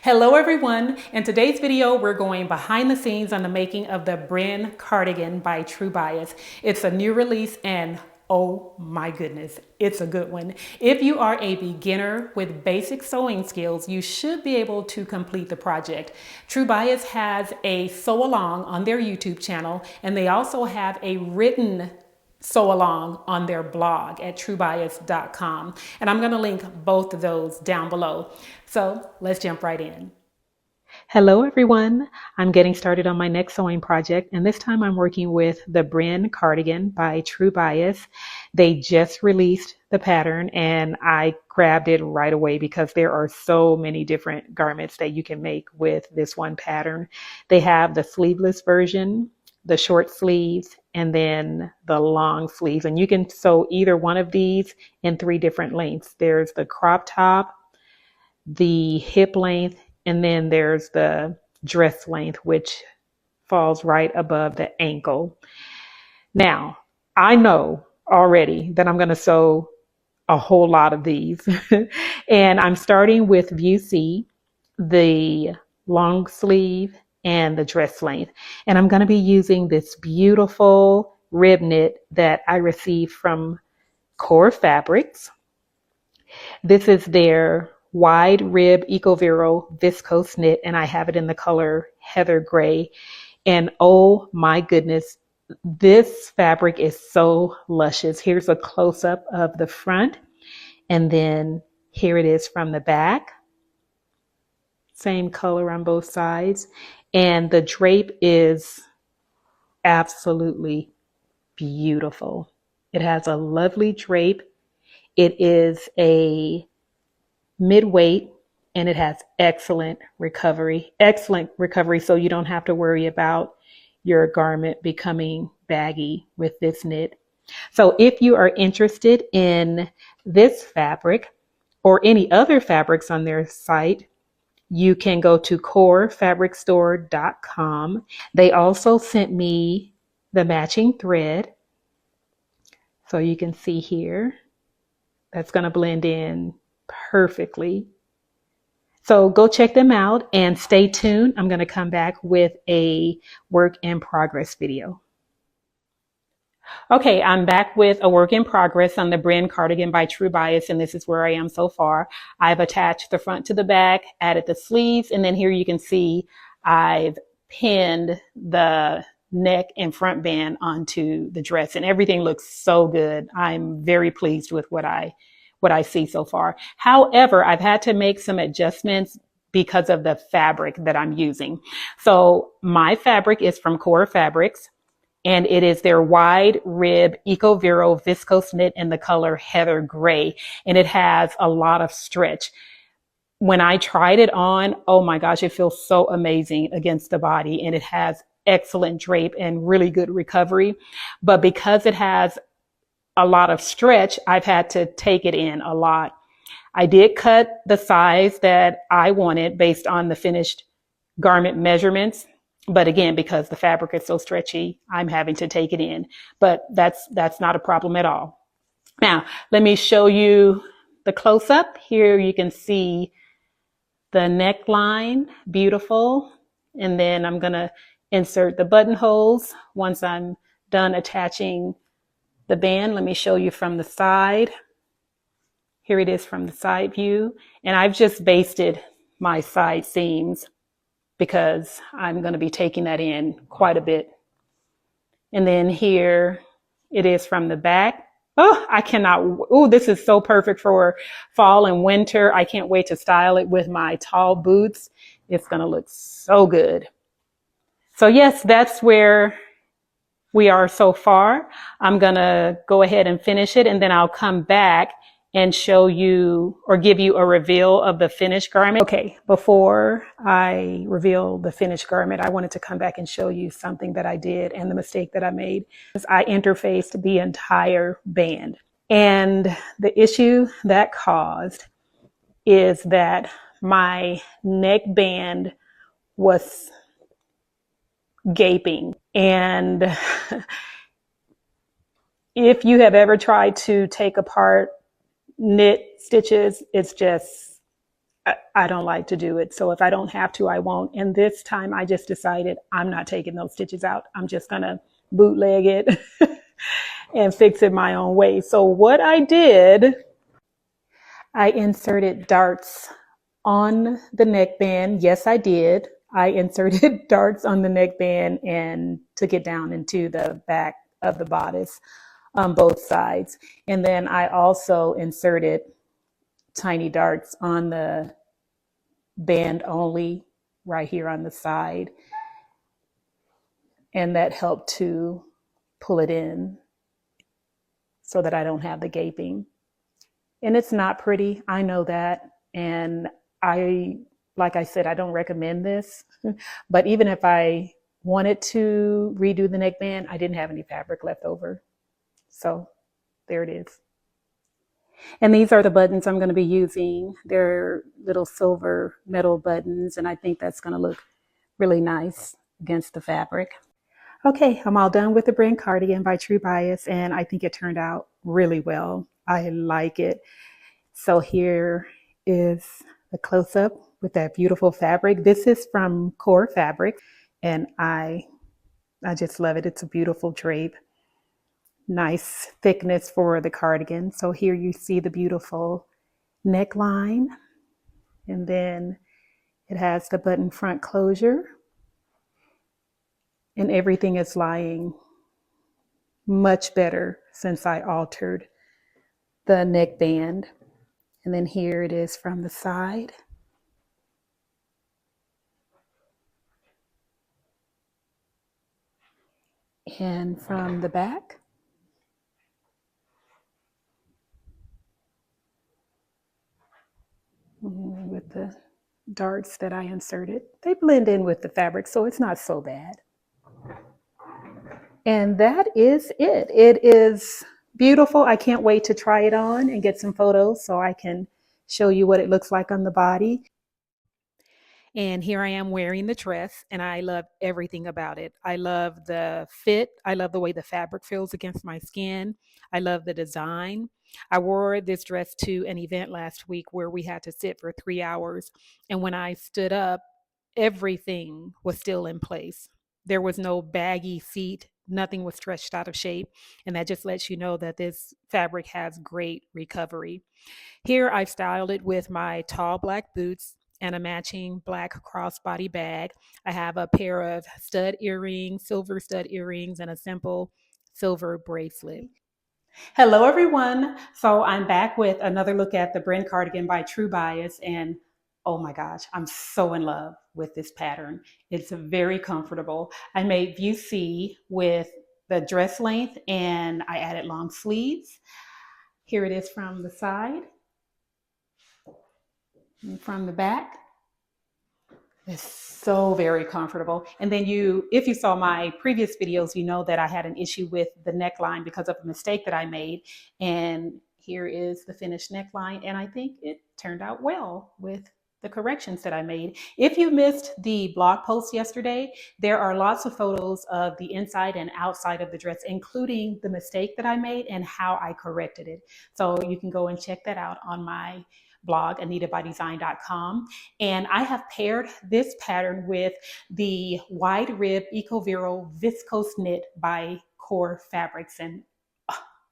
Hello everyone. In today's video, we're going behind the scenes on the making of the Brynn Cardigan by True Bias. It's a new release and oh my goodness, it's a good one. If you are a beginner with basic sewing skills, you should be able to complete the project. True Bias has a sew along on their YouTube channel, and they also have a written sew along on their blog at truebias.com. And I'm going to link both of those down below. So let's jump right in. Hello everyone. I'm getting started on my next sewing project, and this time I'm working with the Brynn Cardigan by True Bias. They just released the pattern and I grabbed it right away because there are so many different garments that you can make with this one pattern. They have the sleeveless version, the short sleeves, and then the long sleeves. And you can sew either one of these in 3 different lengths. There's the crop top, the hip length, and then there's the dress length, which falls right above the ankle. Now, I know already that I'm going to sew a whole lot of these. And I'm starting with view C, the long sleeve, and the dress length. And I'm going to be using this beautiful rib knit that I received from Core Fabrics. This is their wide rib Eco-Vero viscose knit, and I have it in the color heather gray. And oh my goodness, this fabric is so luscious. Here's a close-up of the front, and then here it is from the back. Same color on both sides. And the drape is absolutely beautiful. It has a lovely drape. It is a mid-weight and it has excellent recovery. So you don't have to worry about your garment becoming baggy with this knit. So if you are interested in this fabric or any other fabrics on their site, you can go to corefabricstore.com. They also sent me the matching thread. So you can see here, that's going to blend in perfectly. So go check them out and stay tuned. I'm going to come back with a work in progress video. Okay, I'm back with a work in progress on the Brynn Cardigan by True Bias, and this is where I am so far. I've attached the front to the back, added the sleeves, and then here you can see I've pinned the neck and front band onto the dress, and everything looks so good. I'm very pleased with what I see so far. However, I've had to make some adjustments because of the fabric that I'm using. So my fabric is from Core Fabrics, and it is their wide rib Eco-Vero viscose knit in the color heather gray, and it has a lot of stretch. When I tried it on, oh my gosh, it feels so amazing against the body, and it has excellent drape and really good recovery. But because it has a lot of stretch, I've had to take it in a lot. I did cut the size that I wanted based on the finished garment measurements. But again, because the fabric is so stretchy, I'm having to take it in. But that's not a problem at all. Now, let me show you the close-up. Here you can see the neckline, beautiful. And then I'm going to insert the buttonholes once I'm done attaching the band. Let me show you from the side. Here it is from the side view. And I've just basted my side seams because I'm going to be taking that in quite a bit. And then here it is from the back. Oh, I cannot. Oh, this is so perfect for fall and winter. I can't wait to style it with my tall boots. It's going to look so good. So yes, that's where we are so far. I'm going to go ahead and finish it, and then I'll come back and show you or give you a reveal of the finished garment. Okay, before I reveal the finished garment, I wanted to come back and show you something that I did and the mistake that I made. I interfaced the entire band. And the issue that caused is that my neck band was gaping. And if you have ever tried to take apart knit stitches, it's just I don't like to do it. So if I don't have to, I won't. And this time I just decided I'm not taking those stitches out. I'm just going to bootleg it and fix it my own way. So what I did, I inserted darts on the neckband. Yes, I did. I inserted darts on the neckband and took it down into the back of the bodice on both sides. And then I also inserted tiny darts on the band only right here on the side. And that helped to pull it in so that I don't have the gaping. And it's not pretty. I know that. And like I said, I don't recommend this. But even if I wanted to redo the neckband, I didn't have any fabric left over. So there it is. And these are the buttons I'm going to be using. They're little silver metal buttons, and I think that's going to look really nice against the fabric. Okay, I'm all done with the Brynn Cardigan by True Bias, and I think it turned out really well. I like it. So here is a close-up with that beautiful fabric. This is from Core Fabric, and I just love it. It's a beautiful drape. Nice thickness for the cardigan. So here you see the beautiful neckline, and then it has the button front closure, and everything is lying much better since I altered the neckband. And then here it is from the side. And from the back. With the darts that I inserted. They blend in with the fabric, so it's not so bad. And that is it. It is beautiful. I can't wait to try it on and get some photos so I can show you what it looks like on the body. And here I am wearing the dress, and I love everything about it. I love the fit. I love the way the fabric feels against my skin. I love the design. I wore this dress to an event last week where we had to sit for 3 hours. And when I stood up, everything was still in place. There was no baggy seat. Nothing was stretched out of shape. And that just lets you know that this fabric has great recovery. Here I've styled it with my tall black boots and a matching black crossbody bag. I have a pair of stud earrings, silver stud earrings, and a simple silver bracelet. Hello, everyone. So I'm back with another look at the Brynn Cardigan by True Bias, and oh my gosh, I'm so in love with this pattern. It's very comfortable. I made view C with the dress length, and I added long sleeves. Here it is from the side and from the back. It's so very comfortable. And then if you saw my previous videos, you know that I had an issue with the neckline because of a mistake that I made. And here is the finished neckline. And I think it turned out well with the corrections that I made. If you missed the blog post yesterday, there are lots of photos of the inside and outside of the dress, including the mistake that I made and how I corrected it. So you can go and check that out on my blog, anitabydesign.com. And I have paired this pattern with the wide rib Eco-Vero viscose knit by Core Fabrics. And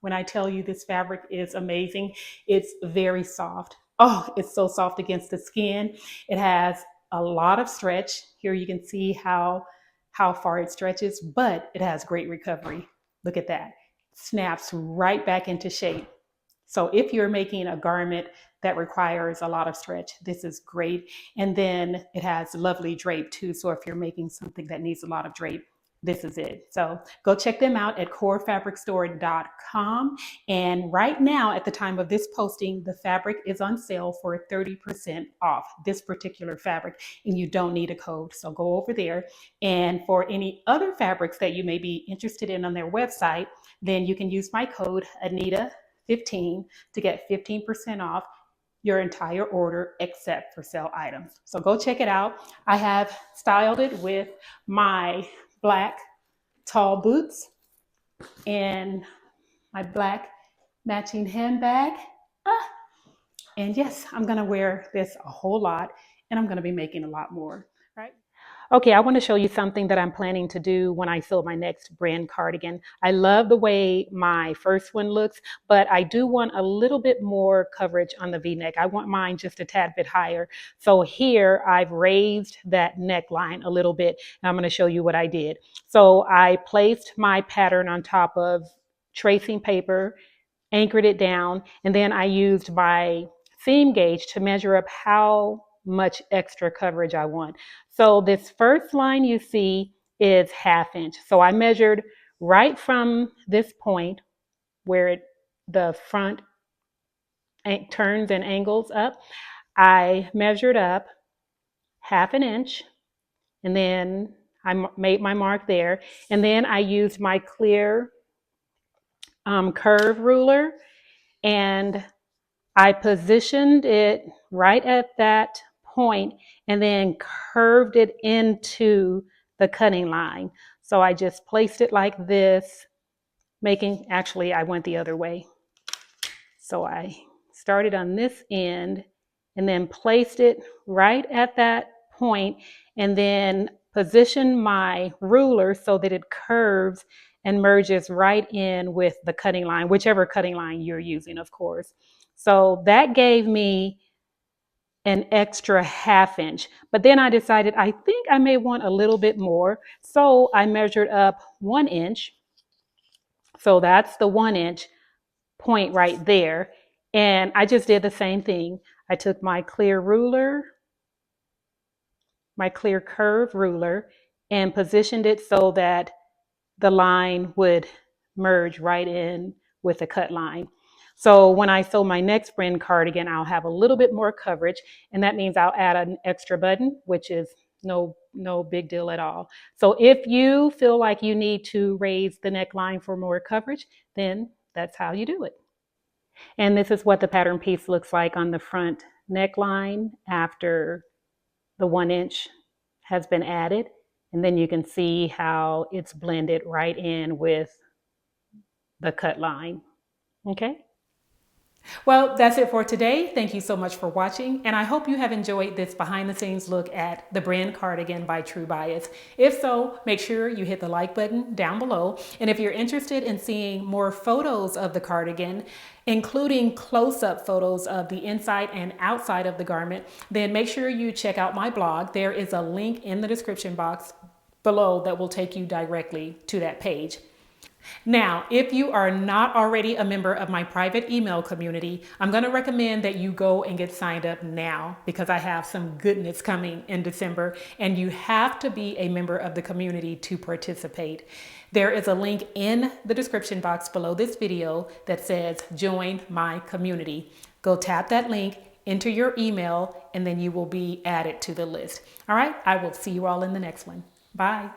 when I tell you this fabric is amazing, it's very soft. Oh, it's so soft against the skin. It has a lot of stretch. Here you can see how far it stretches, but it has great recovery. Look at that. Snaps right back into shape. So if you're making a garment that requires a lot of stretch, this is great. And then it has lovely drape too. So if you're making something that needs a lot of drape, this is it. So go check them out at corefabricstore.com. And right now, at the time of this posting, the fabric is on sale for 30% off this particular fabric, and you don't need a code. So go over there. And for any other fabrics that you may be interested in on their website, then you can use my code Anita15 to get 15% off your entire order except for sale items. So go check it out. I have styled it with my black tall boots and my black matching handbag. And yes, I'm going to wear this a whole lot, and I'm going to be making a lot more, right? Okay, I want to show you something that I'm planning to do when I sew my next Brynn cardigan. I love the way my first one looks, but I do want a little bit more coverage on the V-neck. I want mine just a tad bit higher. So here I've raised that neckline a little bit, and I'm going to show you what I did. So I placed my pattern on top of tracing paper, anchored it down, and then I used my seam gauge to measure up how much extra coverage I want. So this first line you see is 1/2 inch. So I measured right from this point where the front turns and angles up. I measured up 1/2 inch, and then I made my mark there. And then I used my clear curve ruler, and I positioned it right at that point and then curved it into the cutting line. So I just placed it like this, actually I went the other way. So I started on this end and then placed it right at that point and then positioned my ruler so that it curves and merges right in with the cutting line, whichever cutting line you're using, of course. So that gave me an extra 1/2 inch. But then I decided I think I may want a little bit more. So I measured up 1 inch. So that's the 1 inch point right there. And I just did the same thing. I took my clear ruler, my clear curve ruler, and positioned it so that the line would merge right in with the cut line. So when I sew my next Brynn cardigan, I'll have a little bit more coverage, and that means I'll add an extra button, which is no big deal at all. So if you feel like you need to raise the neckline for more coverage, then that's how you do it. And this is what the pattern piece looks like on the front neckline after the 1 inch has been added. And then you can see how it's blended right in with the cut line. Okay. Well, that's it for today. Thank you so much for watching, and I hope you have enjoyed this behind-the-scenes look at the Brynn cardigan by True Bias. If so, make sure you hit the like button down below, and if you're interested in seeing more photos of the cardigan, including close-up photos of the inside and outside of the garment, then make sure you check out my blog. There is a link in the description box below that will take you directly to that page. Now, if you are not already a member of my private email community, I'm going to recommend that you go and get signed up now because I have some goodness coming in December, and you have to be a member of the community to participate. There is a link in the description box below this video that says join my community. Go tap that link, enter your email, and then you will be added to the list. All right, I will see you all in the next one. Bye.